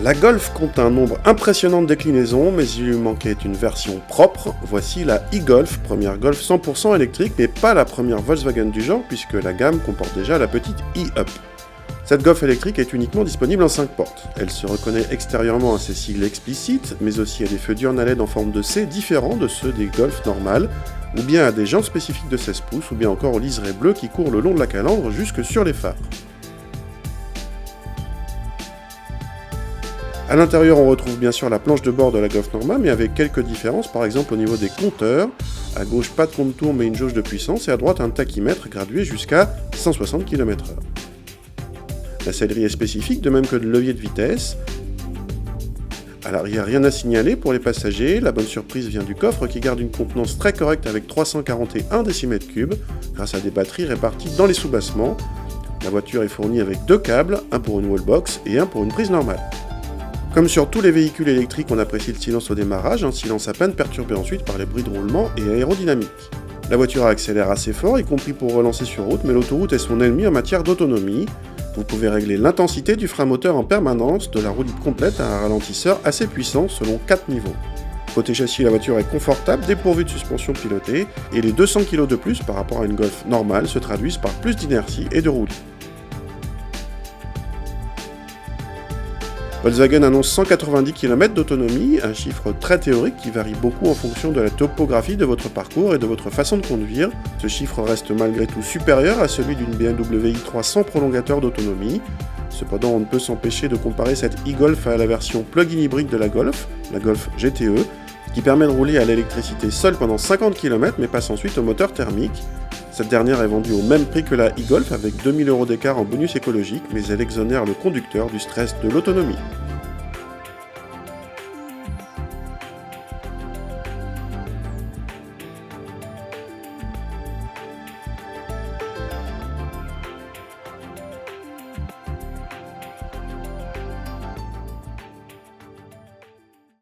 La Golf compte un nombre impressionnant de déclinaisons, mais il lui manquait une version propre. Voici la e-Golf, première Golf 100% électrique, mais pas la première Volkswagen du genre, puisque la gamme comporte déjà la petite e-Up. Cette Golf électrique est uniquement disponible en 5 portes. Elle se reconnaît extérieurement à ses sigles explicites, mais aussi à des feux diurnes à LED en forme de C différents de ceux des Golf normales, ou bien à des jantes spécifiques de 16 pouces, ou bien encore au liseré bleu qui court le long de la calandre jusque sur les phares. A l'intérieur, on retrouve bien sûr la planche de bord de la Golf normale, mais avec quelques différences, par exemple au niveau des compteurs. À gauche, pas de compte-tour, mais une jauge de puissance, et à droite, un tachymètre gradué jusqu'à 160 km/h. La sellerie est spécifique, de même que le levier de vitesse. À l'arrière, rien à signaler pour les passagers. La bonne surprise vient du coffre qui garde une contenance très correcte avec 341 décimètres-cubes, grâce à des batteries réparties dans les sous-bassements. La voiture est fournie avec 2 câbles, un pour une wallbox et un pour une prise normale. Comme sur tous les véhicules électriques, on apprécie le silence au démarrage, un silence à peine perturbé ensuite par les bruits de roulement et aérodynamique. La voiture accélère assez fort, y compris pour relancer sur route, mais l'autoroute est son ennemi en matière d'autonomie. Vous pouvez régler l'intensité du frein moteur en permanence, de la roue libre complète à un ralentisseur assez puissant selon 4 niveaux. Côté châssis, la voiture est confortable, dépourvue de suspension pilotée, et les 200 kg de plus par rapport à une Golf normale se traduisent par plus d'inertie et de roue libre. Volkswagen annonce 190 km d'autonomie, un chiffre très théorique qui varie beaucoup en fonction de la topographie de votre parcours et de votre façon de conduire. Ce chiffre reste malgré tout supérieur à celui d'une BMW i3 sans prolongateur d'autonomie. Cependant, on ne peut s'empêcher de comparer cette e-Golf à la version plug-in hybride de la Golf GTE, qui permet de rouler à l'électricité seule pendant 50 km mais passe ensuite au moteur thermique. Cette dernière est vendue au même prix que la e-Golf avec 2000 € d'écart en bonus écologique, mais elle exonère le conducteur du stress de l'autonomie.